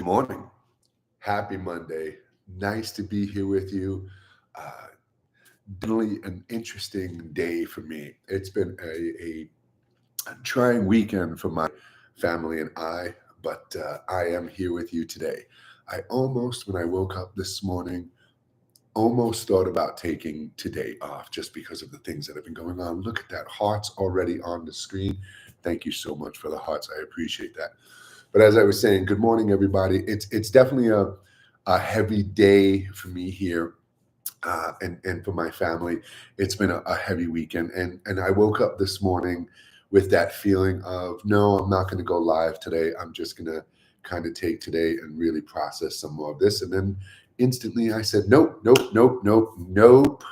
morning. Happy Monday. Nice to be here with you. Uh, Definitely an interesting day for me. It's been a trying weekend for my family and I, but I am here with you today. I almost, when I woke up this morning, almost thought about taking today off just because of the things that have been going on. Look at that. Hearts already on the screen. Thank you so much for the hearts. I appreciate that. But as I was saying, good morning, everybody. It's definitely a heavy day for me here, and for my family. It's been a heavy weekend, and I woke up this morning with that feeling of no, I'm not going to go live today. I'm just going to kind of take today and really process some more of this, and then instantly I said, nope, nope, nope, nope, nope.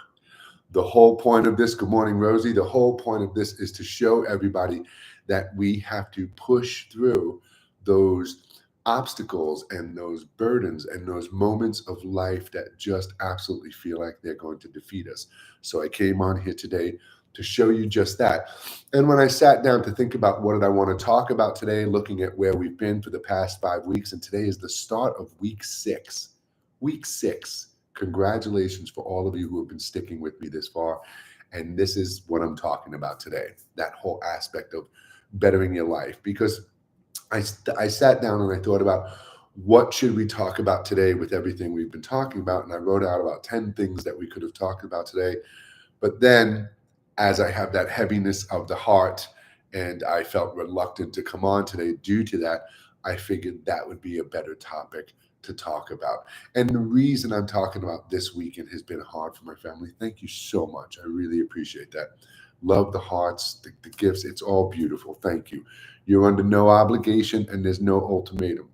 The whole point of this, good morning, Rosie. The whole point of this is to show everybody that we have to push through those obstacles and those burdens and those moments of life that just absolutely feel like they're going to defeat us. So I came on here today to show you just that. And when I sat down to think about what did I want to talk about today, looking at where we've been for the past 5 weeks, and today is the start of week 6. Week 6. Congratulations for all of you who have been sticking with me this far. And this is what I'm talking about today, that whole aspect of bettering your life. Because I sat down and I thought about what should we talk about today with everything we've been talking about. And I wrote out about 10 things that we could have talked about today. But then, as I have that heaviness of the heart and I felt reluctant to come on today due to that, I figured that would be a better topic to talk about. And the reason I'm talking about this weekend has been hard for my family. Thank you so much. I really appreciate that. Love the hearts, the gifts. It's all beautiful. Thank you. You're under no obligation and there's no ultimatum.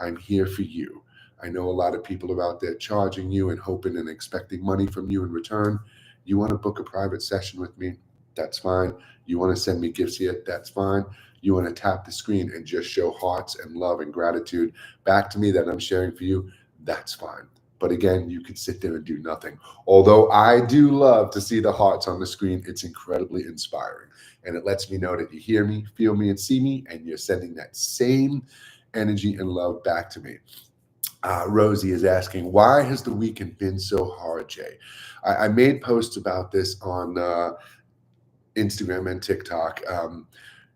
I'm here for you. I know a lot of people are out there charging you and hoping and expecting money from you in return. You want to book a private session with me? That's fine. You want to send me gifts here? That's fine. You want to tap the screen and just show hearts and love and gratitude back to me that I'm sharing for you? That's fine. But again, you could sit there and do nothing. Although I do love to see the hearts on the screen, it's incredibly inspiring. And it lets me know that you hear me, feel me, and see me, and you're sending that same energy and love back to me. Rosie is asking, why has the weekend been so hard, Jay? I made posts about this on Instagram and TikTok.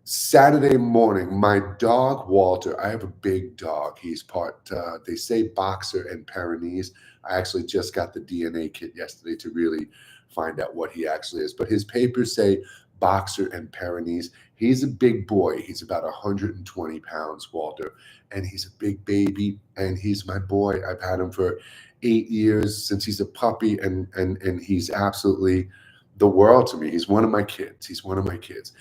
Saturday morning, my dog Walter, I have a big dog. He's part, they say boxer and Pyrenees. I actually just got the DNA kit yesterday to really find out what he actually is. But his papers say boxer and Pyrenees. He's a big boy. He's about 120 pounds, Walter. And he's a big baby. And he's my boy. I've had him for 8 years since he's a puppy. And he's absolutely the world to me. He's one of my kids. He's one of my kids.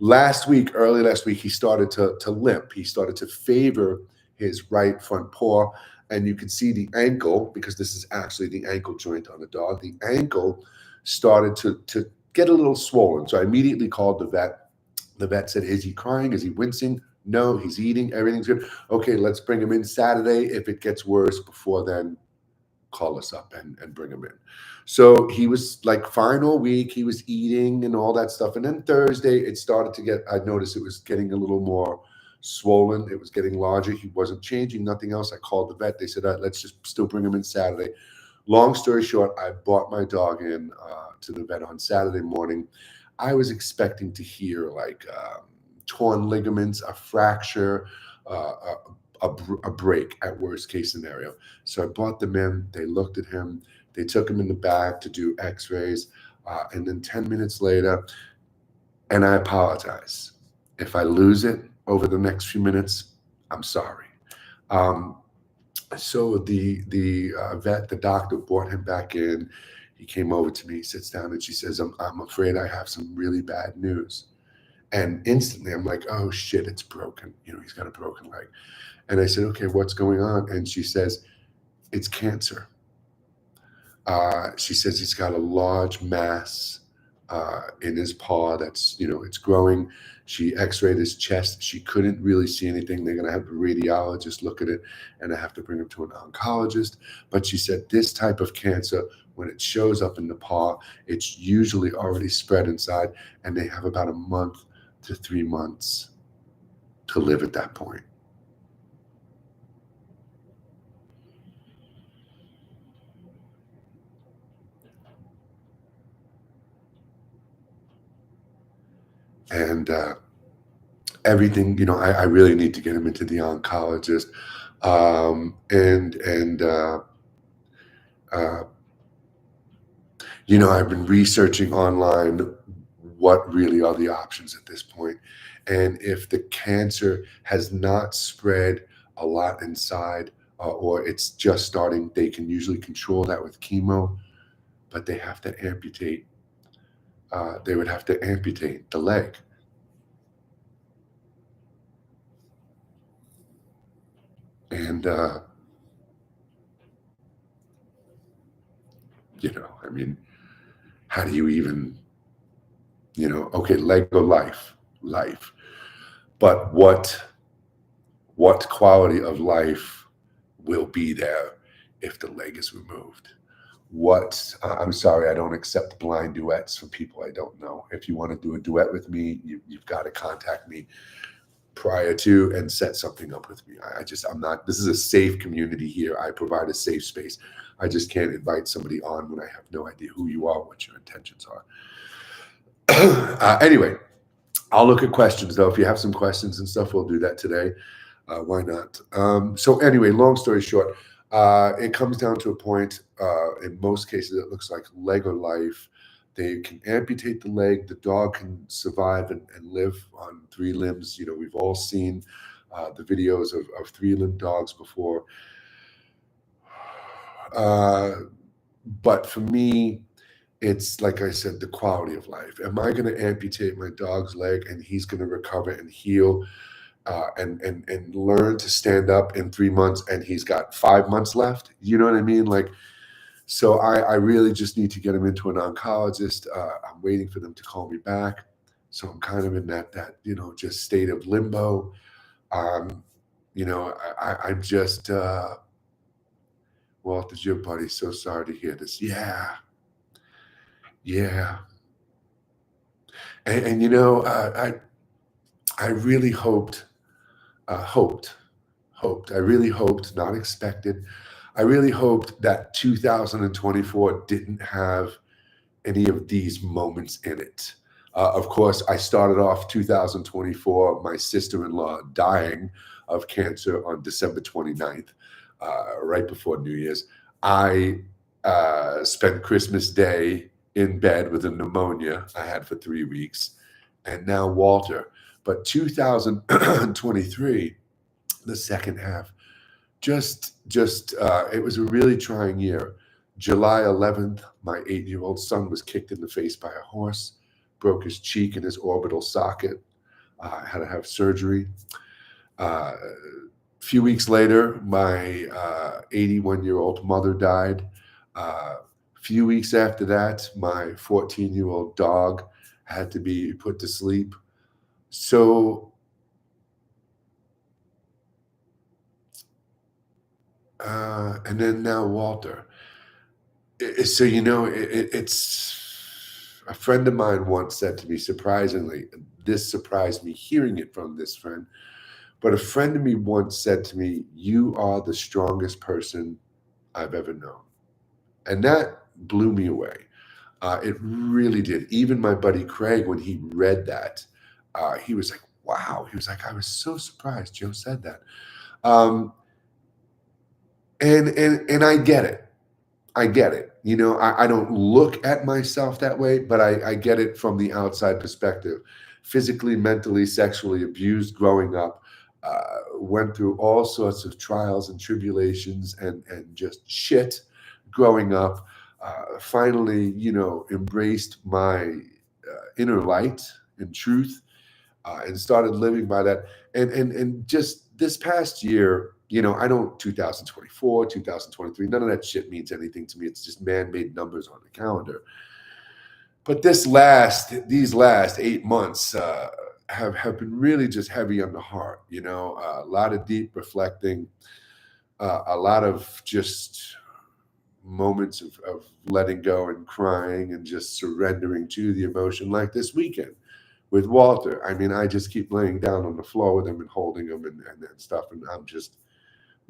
Early last week, he started to limp. He started to favor his right front paw, and you can see the ankle, because this is actually the ankle joint on the dog. The ankle started to get a little swollen. So I immediately called the vet. The vet said, is he crying? Is he wincing? No, he's eating. Everything's good. Okay, let's bring him in Saturday. If it gets worse before then, call us up and bring him in. So he was like fine all week. He was eating and all that stuff. And then Thursday, it started to get, I noticed it was getting a little more swollen. It was getting larger. He wasn't changing, nothing else. I called the vet. They said, all right, let's just still bring him in Saturday. Long story short, I brought my dog in to the vet on Saturday morning. I was expecting to hear like torn ligaments, a fracture, uh, a break at worst case scenario. So I brought them in. They looked at him. They took him in the back to do x-rays. And then 10 minutes later, and I apologize. If I lose it over the next few minutes, I'm sorry. Um, so the vet, the doctor brought him back in. He came over to me, he sits down, and she says, I'm afraid I have some really bad news. And instantly I'm like, oh shit, it's broken. He's got a broken leg. And I said, okay, what's going on? And she says, it's cancer. She says he's got a large mass in his paw that's, it's growing. She x-rayed his chest. She couldn't really see anything. They're going to have the radiologist look at it, and I have to bring him to an oncologist. But she said this type of cancer, when it shows up in the paw, it's usually already spread inside, and they have about a month to 3 months to live at that point. and everything. I really need to get him into the oncologist, and uh, I've been researching online what really are the options at this point. And if the cancer has not spread a lot inside, or it's just starting, they can usually control that with chemo, but they have to amputate. They would have to amputate the leg. And, I mean, how do you even, okay, Lego life. But what quality of life will be there if the leg is removed? I'm sorry, I don't accept blind duets from people I don't know. If you want to do a duet with me, you've got to contact me prior to and set something up with me. I'm not, this is a safe community here. I provide a safe space. I just can't invite somebody on when I have no idea who you are, what your intentions are. Anyway, I'll look at questions though. If you have some questions and stuff, we'll do that today. Why not? So anyway, long story short, it comes down to a point, in most cases, it looks like leg or life. They can amputate the leg. The dog can survive and live on 3 limbs. We've all seen the videos of 3-limbed dogs before. But for me, it's like I said, the quality of life. Am I going to amputate my dog's leg and he's going to recover and heal and learn to stand up in 3 months and he's got 5 months left? You know what I mean? So I really just need to get him into an oncologist. I'm waiting for them to call me back. So I'm kind of in that just state of limbo. I'm just, Walter's your buddy. So sorry to hear this. Yeah. And I really hoped, I really hoped, not expected. I really hoped that 2024 didn't have any of these moments in it. Of course, I started off 2024, my sister-in-law dying of cancer on December 29th, right before New Year's. I spent Christmas Day in bed with a pneumonia I had for 3 weeks, and now Walter. But 2023, the second half, just it was a really trying year. July 11th, my 8-year-old son was kicked in the face by a horse, broke his cheek and his orbital socket, had to have surgery. A few weeks later, my 81-year-old mother died. A few weeks after that, my 14-year-old dog had to be put to sleep. So, and then now Walter. So, it's a friend of mine once said to me, surprisingly, this surprised me hearing it from this friend, but a friend of me once said to me, "You are the strongest person I've ever known." And that blew me away. It really did. Even my buddy Craig, when he read that, he was like, wow. He was like, I was so surprised Joe said that. Um, and I get it. I get it. I don't look at myself that way, but I get it from the outside perspective. Physically, mentally, sexually abused growing up, went through all sorts of trials and tribulations and just shit growing up. Finally, embraced my inner light and truth, and started living by that. And just this past year, I don't 2024, 2023, none of that shit means anything to me. It's just man-made numbers on the calendar. But these last 8 months have been really just heavy on the heart. A lot of deep reflecting, a lot of just moments of letting go and crying and just surrendering to the emotion, like this weekend with Walter. I mean, I just keep laying down on the floor with him and holding him and stuff. And I'm just,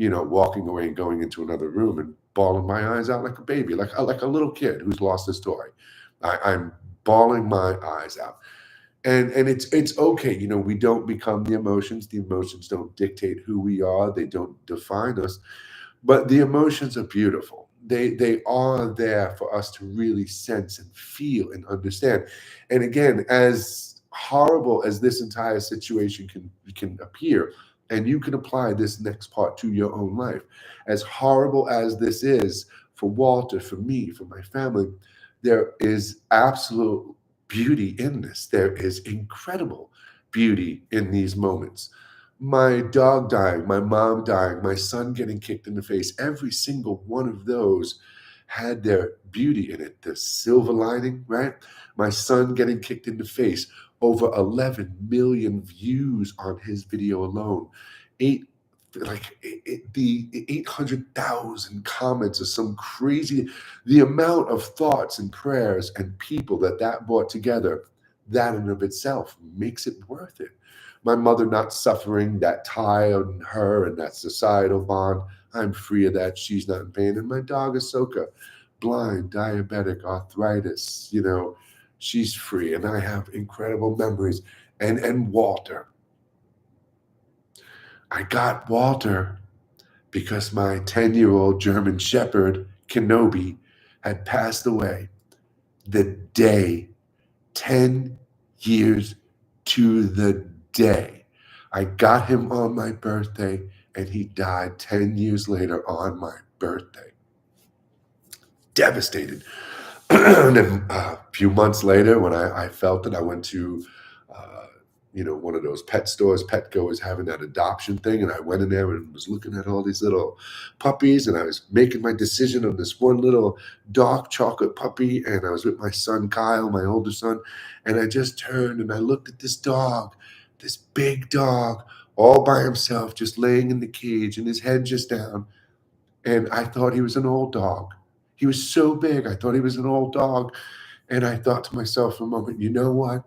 walking away and going into another room and bawling my eyes out like a baby, like a little kid who's lost his toy. I'm bawling my eyes out. And it's okay. You know, we don't become the emotions. The emotions don't dictate who we are. They don't define us. But the emotions are beautiful. They are there for us to really sense and feel and understand. And again, as horrible as this entire situation can appear, and you can apply this next part to your own life. As horrible as this is for Walter, for me, for my family, there is absolute beauty in this. There is incredible beauty in these moments. My dog dying, my mom dying, my son getting kicked in the face, every single one of those had their beauty in it. The silver lining, right? My son getting kicked in the face, over 11 million views on his video alone. Eight the 800,000 comments or some crazy, the amount of thoughts and prayers and people that brought together, that in of itself makes it worth it. My mother not suffering that tie on her and that societal bond. I'm free of that. She's not in pain. And my dog, Ahsoka, blind, diabetic, arthritis, you know, she's free. And I have incredible memories. And Walter. I got Walter because my 10-year-old German Shepherd, Kenobi, had passed away the day, 10 years to the day. I got him on my birthday, and he died 10 years later on my birthday. Devastated. And then a few months later, when I felt it, I went to, one of those pet stores. Petco was having that adoption thing, and I went in there and was looking at all these little puppies, and I was making my decision on this one little dark chocolate puppy, and I was with my son Kyle, my older son, and I just turned and I looked at this dog, this big dog, all by himself, just laying in the cage, and his head just down, and I thought he was an old dog. He was so big, I thought he was an old dog, and I thought to myself for a moment, you know what?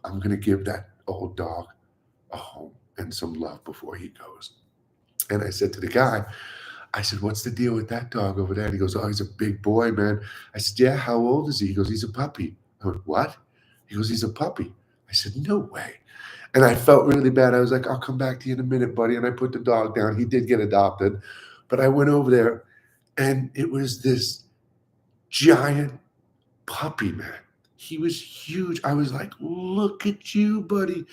I'm going to give that old dog a home and some love before he goes. And I said to the guy, I said, what's the deal with that dog over there? And he goes, oh, he's a big boy, man. I said, yeah, how old is he? He goes, he's a puppy. I went, what? He goes, he's a puppy. I said, no way. And I felt really bad. I was like, I'll come back to you in a minute, buddy. And I put the dog down. He did get adopted. But I went over there, and it was this giant puppy, man. He was huge. I was like, look at you, buddy.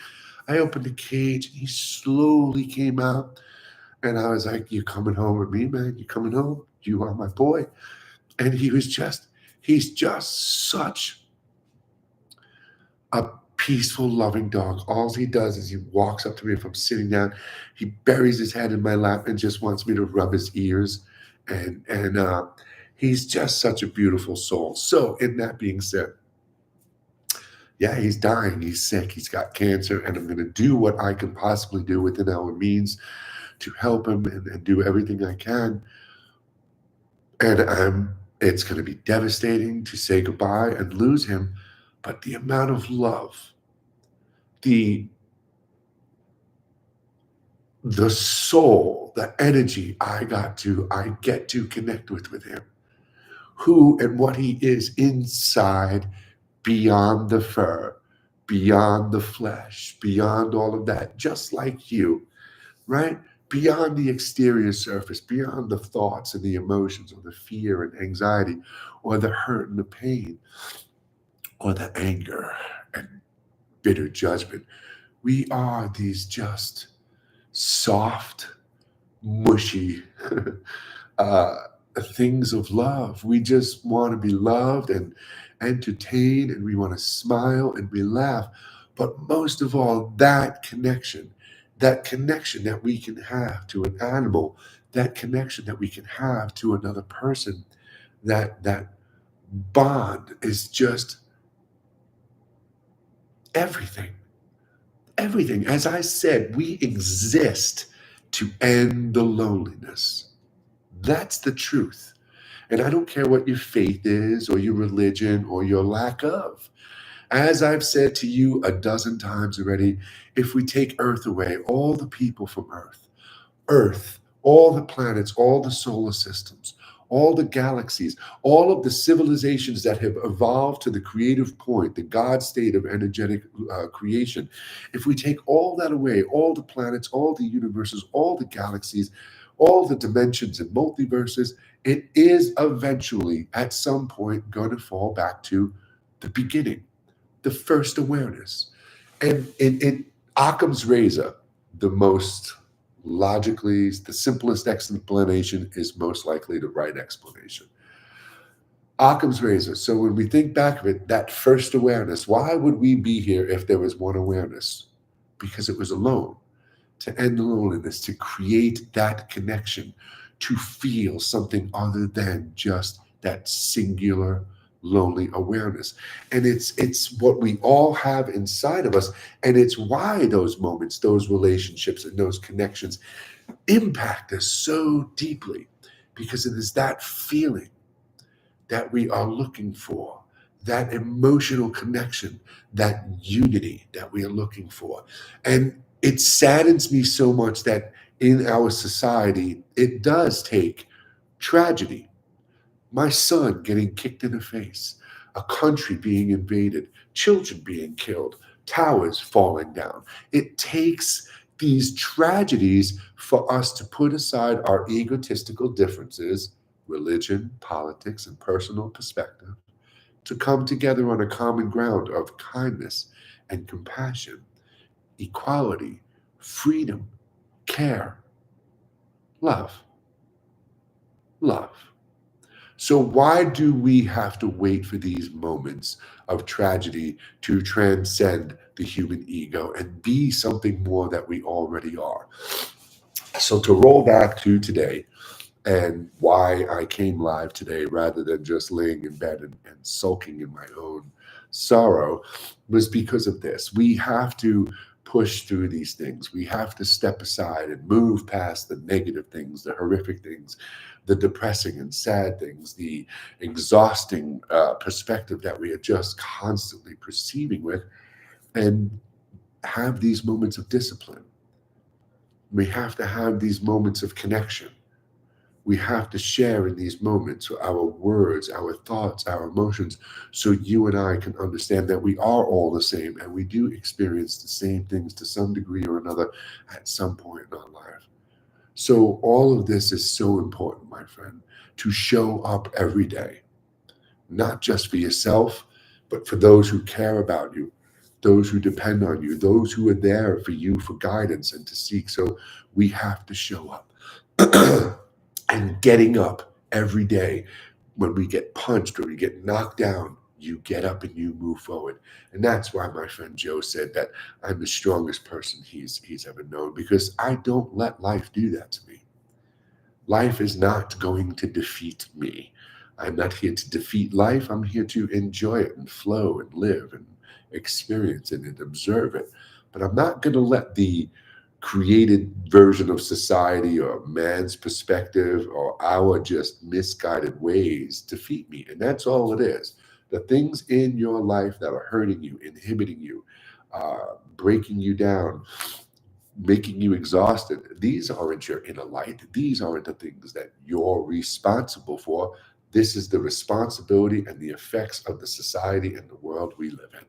I opened the cage, and he slowly came out. And I was like, you coming home with me, man? You coming home? You are my boy. And he's just such a peaceful, loving dog. All he does is he walks up to me if I'm sitting down. He buries his head in my lap and just wants me to rub his ears. And he's just such a beautiful soul. So, in that being said, yeah, he's dying. He's sick. He's got cancer. And I'm going to do what I can possibly do within our means to help him and do everything I can. And it's going to be devastating to say goodbye and lose him. But the amount of love, the soul, the energy I get to connect with him, who and what he is inside, beyond the fur, beyond the flesh, beyond all of that, just like you, right? Beyond the exterior surface, beyond the thoughts and the emotions or the fear and anxiety or the hurt and the pain or the anger and bitter judgment. We are these just soft, mushy uh, things of love. We just want to be loved and entertained, and we want to smile and we laugh. But most of all, that connection that we can have to an animal, that connection that we can have to another person, that bond is just everything. Everything. As I said, we exist to end the loneliness. That's the truth. And I don't care what your faith is or your religion or your lack of. As I've said to you a dozen times already, if we take Earth away, all the people from Earth, all the planets, all the solar systems, all the galaxies, all of the civilizations that have evolved to the creative point, the God state of energetic creation, if we take all that away, all the planets, all the universes, all the galaxies, all the dimensions and multiverses, it is eventually at some point going to fall back to the beginning, the first awareness. And in Occam's razor, the most logically, the simplest explanation is most likely the right explanation. Occam's razor. So when we think back of it, that first awareness, why would we be here if there was one awareness? Because it was alone. To end the loneliness, to create that connection, to feel something other than just that singular lonely awareness. And it's what we all have inside of us. And it's why those moments, those relationships, and those connections impact us so deeply, because it is that feeling that we are looking for, that emotional connection, that unity that we are looking for. And it saddens me so much that in our society, it does take tragedy. My son getting kicked in the face, a country being invaded, children being killed, towers falling down. It takes these tragedies for us to put aside our egotistical differences, religion, politics, and personal perspective, to come together on a common ground of kindness and compassion, equality, freedom, care, love, love. So, why do we have to wait for these moments of tragedy to transcend the human ego and be something more that we already are? So, to roll back to today and why I came live today rather than just laying in bed and sulking in my own sorrow was because of this. We have to push through these things. We have to step aside and move past the negative things, the horrific things, the depressing and sad things, the exhausting perspective that we are just constantly perceiving with, and have these moments of discipline. We have to have these moments of connection. We have to share in these moments our words, our thoughts, our emotions, so you and I can understand that we are all the same and we do experience the same things to some degree or another at some point in our life. So, all of this is so important, my friend, to show up every day, not just for yourself, but for those who care about you, those who depend on you, those who are there for you for guidance and to seek. So, we have to show up. And getting up every day, when we get punched or we get knocked down, you get up and you move forward. And that's why my friend Joe said that I'm the strongest person he's ever known, because I don't let life do that to me. Life is not going to defeat me. I'm not here to defeat life. I'm here to enjoy it and flow and live and experience it and observe it. But I'm not going to let the created version of society or man's perspective or our just misguided ways defeat me. And that's all it is. The things in your life that are hurting you, inhibiting you, breaking you down, making you exhausted, these aren't your inner light. These aren't the things that you're responsible for. This is the responsibility and the effects of the society and the world we live in.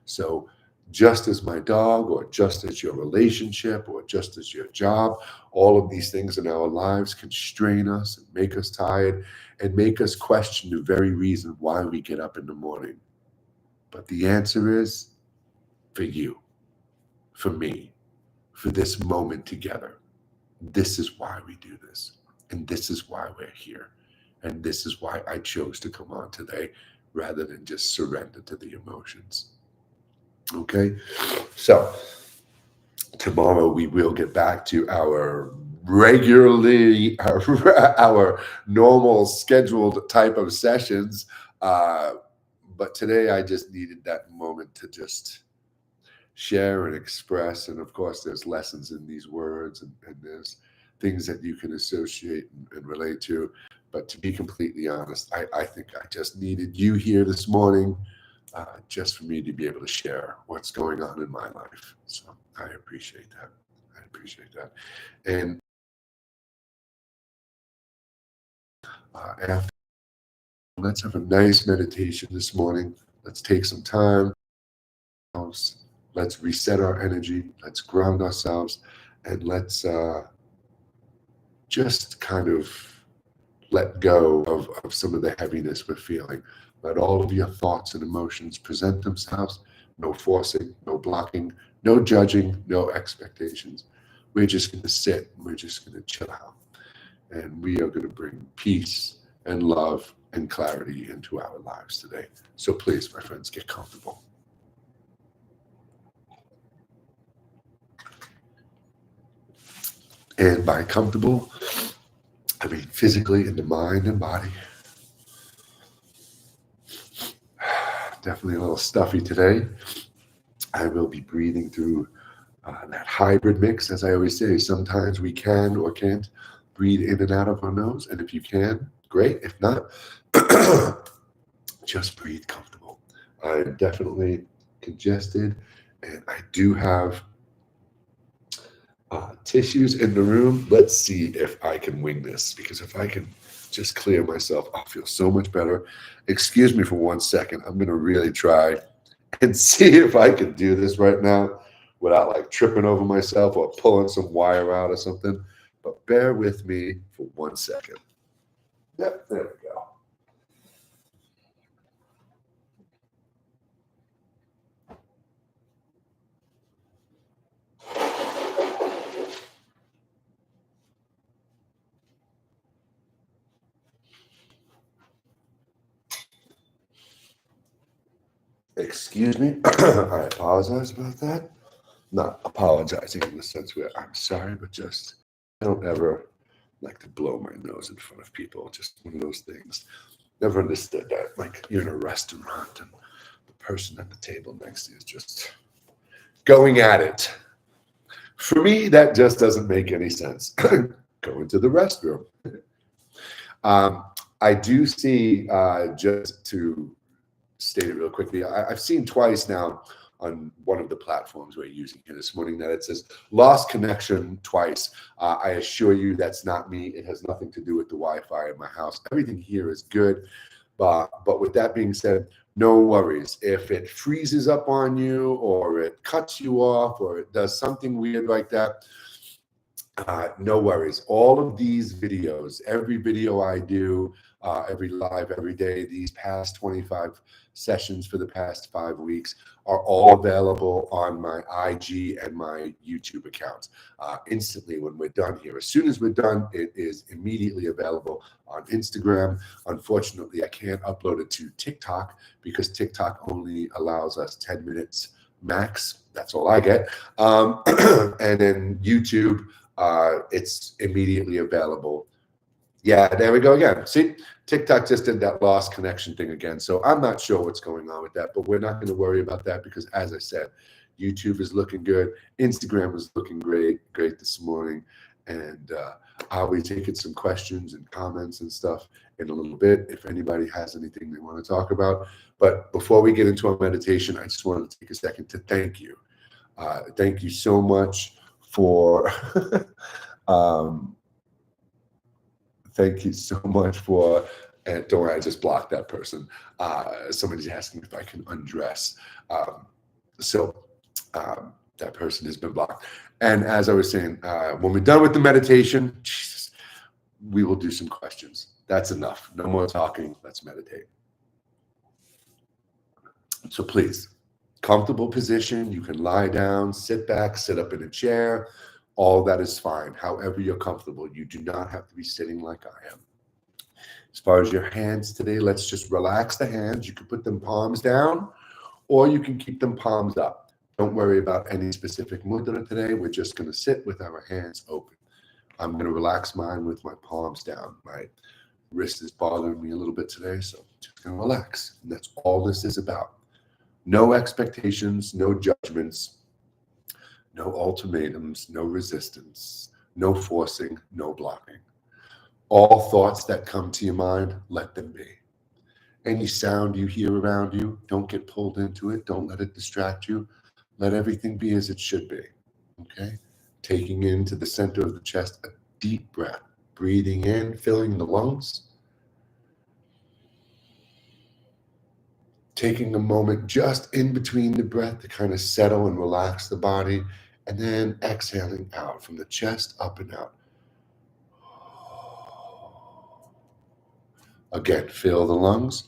So, just as my dog, or just as your relationship, or just as your job, all of these things in our lives can strain us and make us tired and make us question the very reason why we get up in the morning. But the answer is for you, for me, for this moment together. This is why we do this. And this is why we're here. And this is why I chose to come on today rather than just surrender to the emotions. Okay? So, tomorrow we will get back to our regularly, our normal scheduled type of sessions. But today I just needed that moment to just share and express. And of course, there's lessons in these words, and there's things that you can associate and relate to. But to be completely honest, I think I just needed you here this morning, just for me to be able to share what's going on in my life. So I appreciate that. I appreciate that. And After, let's have a nice meditation this morning. Let's take some time. Let's reset our energy. Let's ground ourselves, and let's just kind of let go of some of the heaviness we're feeling. Let all of your thoughts and emotions present themselves. No forcing, no blocking, no judging, no expectations. We're just going to sit. We're just going to chill out. And we are going to bring peace and love and clarity into our lives today. So please, my friends, get comfortable. And by comfortable, I mean physically in the mind and body. Definitely a little stuffy today. I will be breathing through that hybrid mix, as I always say. Sometimes we can or can't breathe in and out of our nose. And if you can, great. If not, just breathe comfortable. I'm definitely congested, and I do have tissues in the room. Let's see if I can wing this, because if I can just clear myself, I'll feel so much better. Excuse me for 1 second. I'm going to really try and see if I can do this right now without like tripping over myself or pulling some wire out or something. But bear with me for 1 second. Yep, there we go. Excuse me. I apologize about that. Not apologizing in the sense where I'm sorry, but just I don't ever like to blow my nose in front of people. Just one of those things. Never understood that. Like you're in a restaurant and the person at the table next to you is just going at it. For me, that just doesn't make any sense. Go into the restroom. I do see, just to state it real quickly, I've seen twice now on one of the platforms we're using here this morning that it says lost connection twice. I assure you that's not me. It has nothing to do with the Wi-Fi in my house. Everything here is good. But with that being said, no worries. If it freezes up on you or it cuts you off or it does something weird like that, no worries. All of these videos, every video I do, every live, every day, these past 25 sessions for the past 5 weeks are all available on my IG and my YouTube accounts instantly when we're done here. As soon as we're done, it is immediately available on Instagram. Unfortunately, I can't upload it to TikTok because TikTok only allows us 10 minutes max. That's all I get. And then YouTube, it's immediately available. Yeah, there we go again. See, TikTok just did that lost connection thing again. So I'm not sure what's going on with that, but we're not going to worry about that because, as I said, YouTube is looking good. Instagram is looking great this morning. And I'll be taking some questions and comments and stuff in a little bit if anybody has anything they want to talk about. But before we get into our meditation, I just wanted to take a second to thank you. Thank you so much for thank you so much for, and don't worry, I just blocked that person. Somebody's asking if I can undress. That person has been blocked. And as I was saying, when we're done with the meditation, Jesus, we will do some questions. That's enough. No more talking. Let's meditate. So please, comfortable position. You can lie down, sit back, sit up in a chair. All that is fine. However you're comfortable. You do not have to be sitting like I am. As far as your hands today, let's just relax the hands. You can put them palms down or you can keep them palms up. Don't worry about any specific mudra today. We're just going to sit with our hands open. I'm going to relax mine with my palms down. My wrist is bothering me a little bit today, so I'm just going to relax. And that's all this is about. No expectations, no judgments, no ultimatums, no resistance, no forcing, no blocking. All thoughts that come to your mind, let them be. Any sound you hear around you, don't get pulled into it. Don't let it distract you. Let everything be as it should be. Okay? Taking into the center of the chest a deep breath. Breathing in, filling the lungs, taking a moment just in between the breath to kind of settle and relax the body, and then exhaling out from the chest up and out. Again, fill the lungs.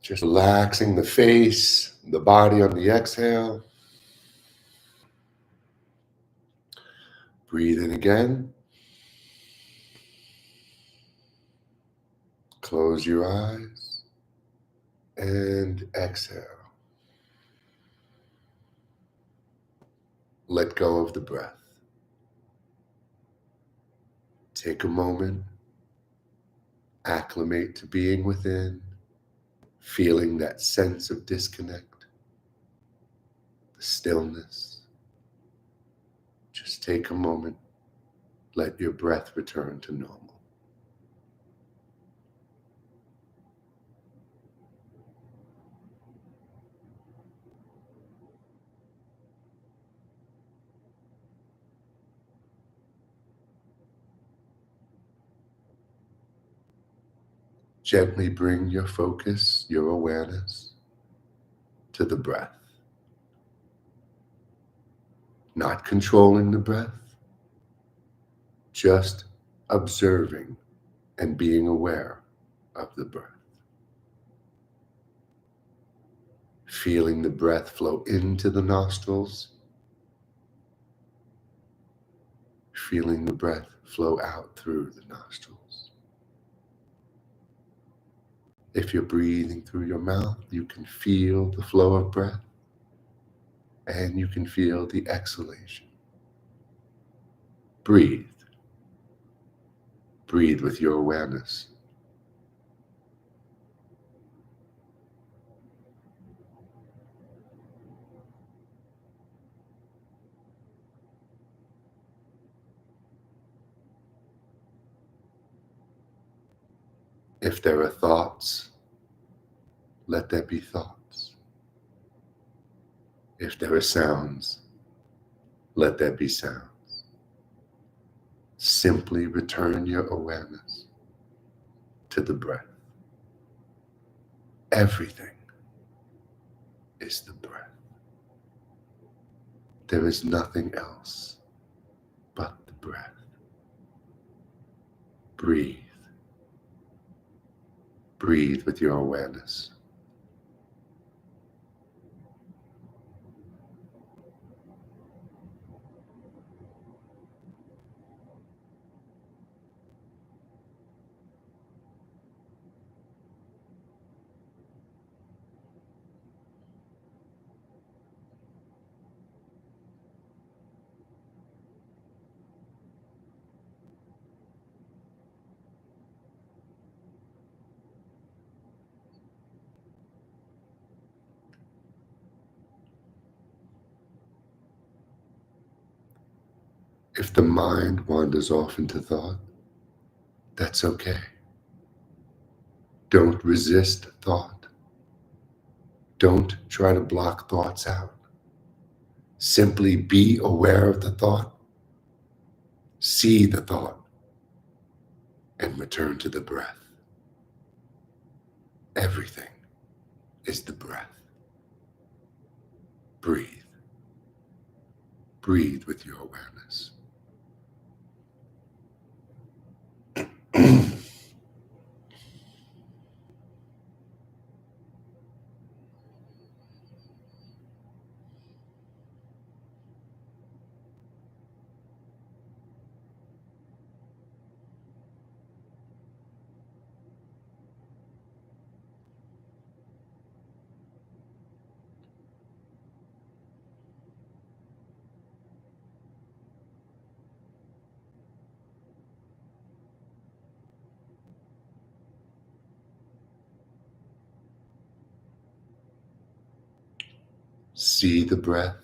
Just relaxing the face, the body on the exhale. Breathe in again. Close your eyes and exhale. Let go of the breath. Take a moment, acclimate to being within, feeling that sense of disconnect, the stillness. Just take a moment, let your breath return to normal. Gently bring your focus, your awareness to the breath. Not controlling the breath, just observing and being aware of the breath. Feeling the breath flow into the nostrils, feeling the breath flow out through the nostrils. If you're breathing through your mouth, you can feel the flow of breath and you can feel the exhalation. Breathe. Breathe with your awareness. If there are thoughts, let there be thoughts. If there are sounds, let there be sounds. Simply return your awareness to the breath. Everything is the breath. There is nothing else but the breath. Breathe. Breathe with your awareness. If the mind wanders off into thought, that's okay. Don't resist thought. Don't try to block thoughts out. Simply be aware of the thought, see the thought, and return to the breath. Everything is the breath. Breathe. Breathe with your awareness. See the breath.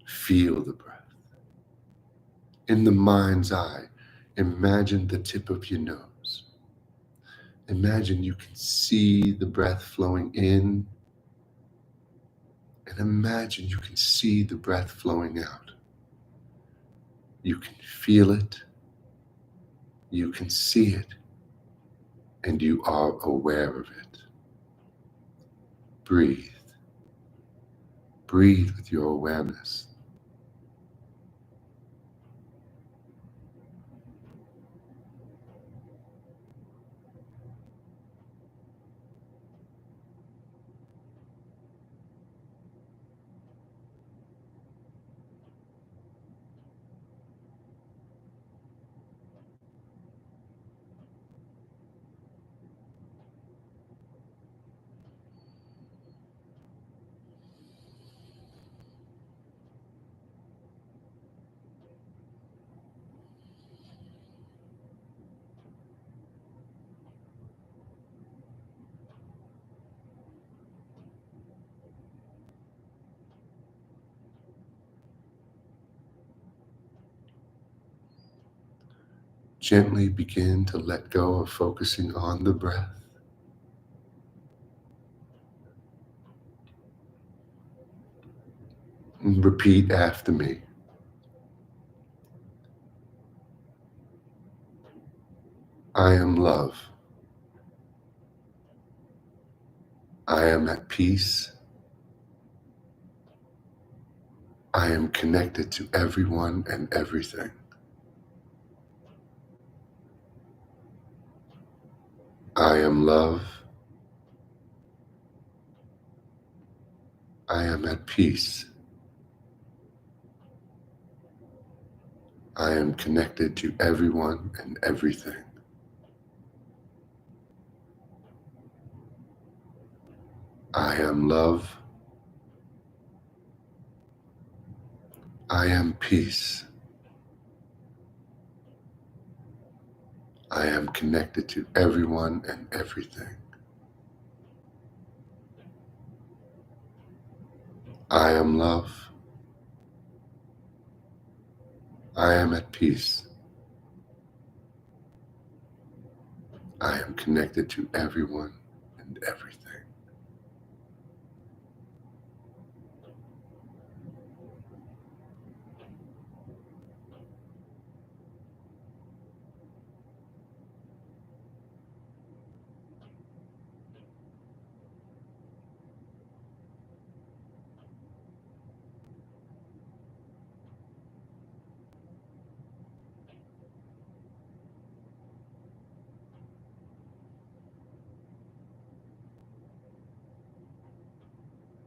Feel the breath. In the mind's eye, imagine the tip of your nose. Imagine you can see the breath flowing in, and imagine you can see the breath flowing out. You can feel it. You can see it, and you are aware of it. Breathe. Breathe with your awareness. Gently begin to let go of focusing on the breath. And repeat after me. I am love. I am at peace. I am connected to everyone and everything. I am love. I am at peace. I am connected to everyone and everything. I am love. I am peace. I am connected to everyone and everything. I am love. I am at peace. I am connected to everyone and everything.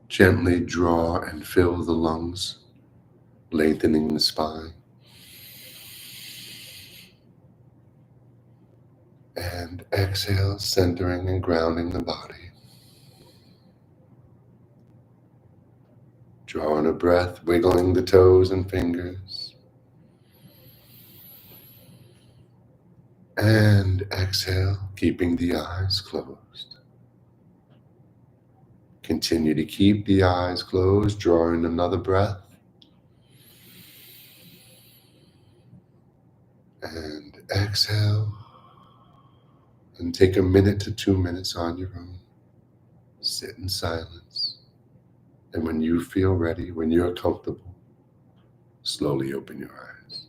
Gently draw and fill the lungs, lengthening the spine. And exhale, centering and grounding the body. Drawing a breath, wiggling the toes and fingers. And exhale, keeping the eyes closed. Continue to keep the eyes closed, drawing another breath. And exhale. And take a minute to 2 minutes on your own. Sit in silence. And when you feel ready, when you're comfortable, slowly open your eyes.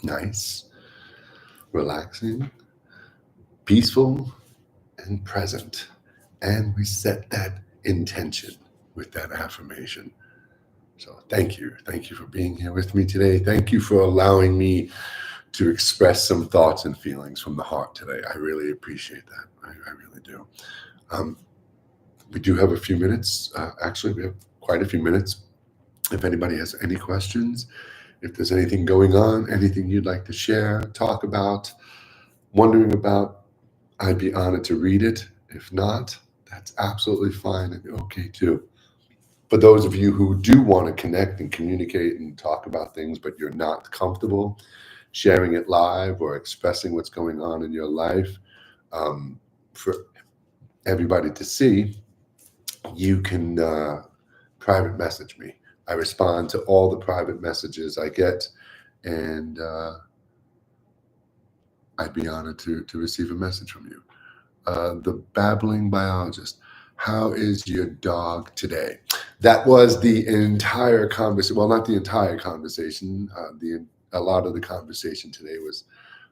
nice, relaxing, peaceful, and present. And we set that intention with that affirmation. So thank you. Thank you for being here with me today. Thank you for allowing me to express some thoughts and feelings from the heart today. I really appreciate that. I really do. We do have a few minutes. Actually, we have quite a few minutes. If anybody has any questions, if there's anything going on, anything you'd like to share, talk about, wondering about, I'd be honored to read it. If not, that's absolutely fine and okay too. For those of you who do want to connect and communicate and talk about things, but you're not comfortable sharing it live or expressing what's going on in your life for everybody to see, you can private message me. I respond to all the private messages I get, and I'd be honored to receive a message from you. The babbling biologist. How is your dog today? That was the entire conversation. Well, not the entire conversation. A lot of the conversation today was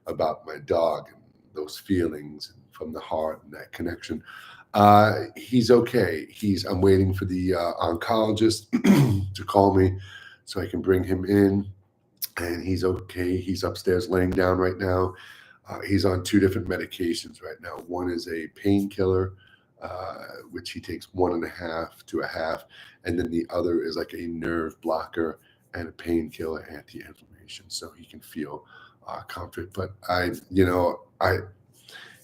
about my dog and those feelings from the heart and that connection. He's okay. I'm waiting for the oncologist to call me so I can bring him in, and he's okay. He's upstairs laying down right now. He's on 2 different medications right now. One is a painkiller, which he takes 1.5 to a half, and then the other is like a nerve blocker and a painkiller anti-inflammation, so he can feel comfort. But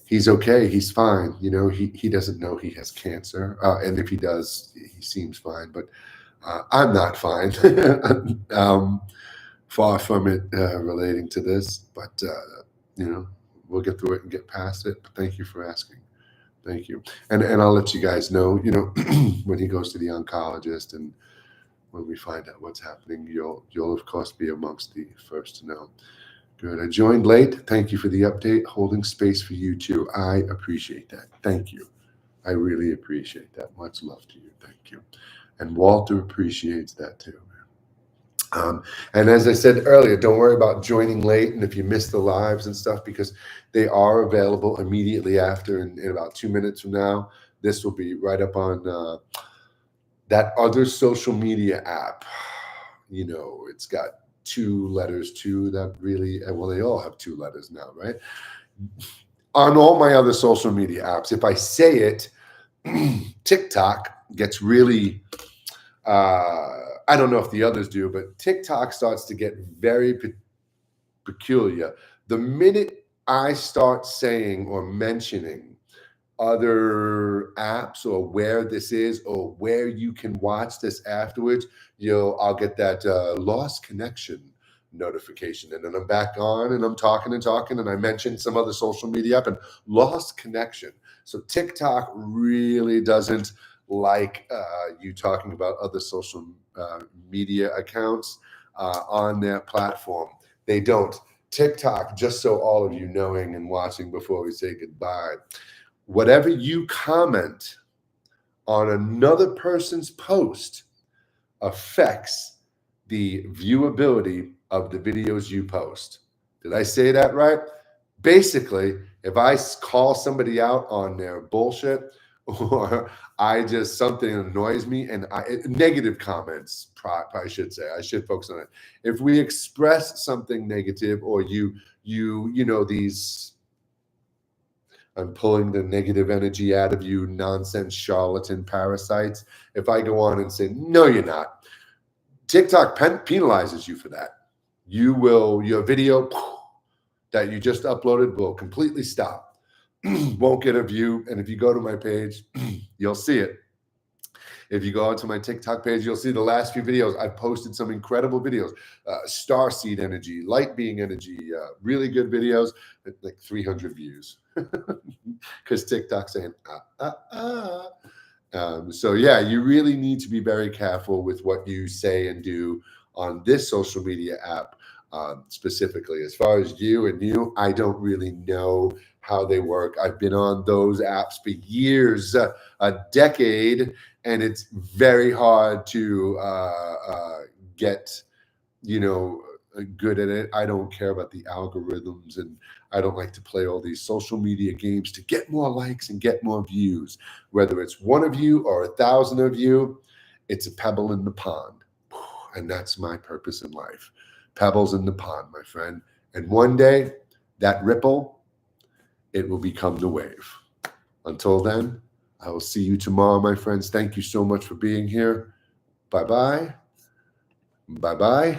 he's okay. He's fine. He doesn't know he has cancer, and if he does, he seems fine. But I'm not fine. Far from it relating to this, but we'll get through it and get past it. But thank you for asking. Thank you. And I'll let you guys know, when he goes to the oncologist and when we find out what's happening, you'll of course be amongst the first to know. Good. I joined late. Thank you for the update. Holding space for you too. I appreciate that. Thank you. I really appreciate that. Much love to you. Thank you. And Walter appreciates that too. And as I said earlier, don't worry about joining late. And if you miss the lives and stuff, because they are available immediately after, in about 2 minutes from now, this will be right up on that other social media app. It's got 2 letters too. That really, well, they all have 2 letters now, right? On all my other social media apps, if I say it, TikTok gets really, I don't know if the others do, but TikTok starts to get very peculiar. The minute I start saying or mentioning other apps or where this is or where you can watch this afterwards, I'll get that lost connection notification, and then I'm back on and I'm talking and I mentioned some other social media app and lost connection. So TikTok really doesn't like you talking about other social media accounts on their platform. They don't. TikTok, just so all of you knowing and watching before we say goodbye, whatever you comment on another person's post affects the viewability of the videos you post. Did I say that right? Basically, if I call somebody out on their bullshit, or something annoys me, and negative comments, I should say, I should focus on it. If we express something negative, or these, I'm pulling the negative energy out of you, nonsense, charlatan parasites. If I go on and say, no, you're not, TikTok penalizes you for that. Your video that you just uploaded will completely stop. Won't get a view. And if you go to my page, you'll see it. If you go onto my TikTok page, you'll see the last few videos. I've posted some incredible videos, starseed energy, light being energy, really good videos, like 300 views, because TikTok's saying, so yeah, you really need to be very careful with what you say and do on this social media app. Specifically, as far as you, I don't really know how they work. I've been on those apps for years, a decade, and it's very hard to get, good at it. I don't care about the algorithms, and I don't like to play all these social media games to get more likes and get more views. Whether it's one of you or 1,000 of you, it's a pebble in the pond. And that's my purpose in life. Pebbles in the pond, my friend. And one day, that ripple, it will become the wave. Until then, I will see you tomorrow, my friends. Thank you so much for being here. Bye-bye. Bye-bye.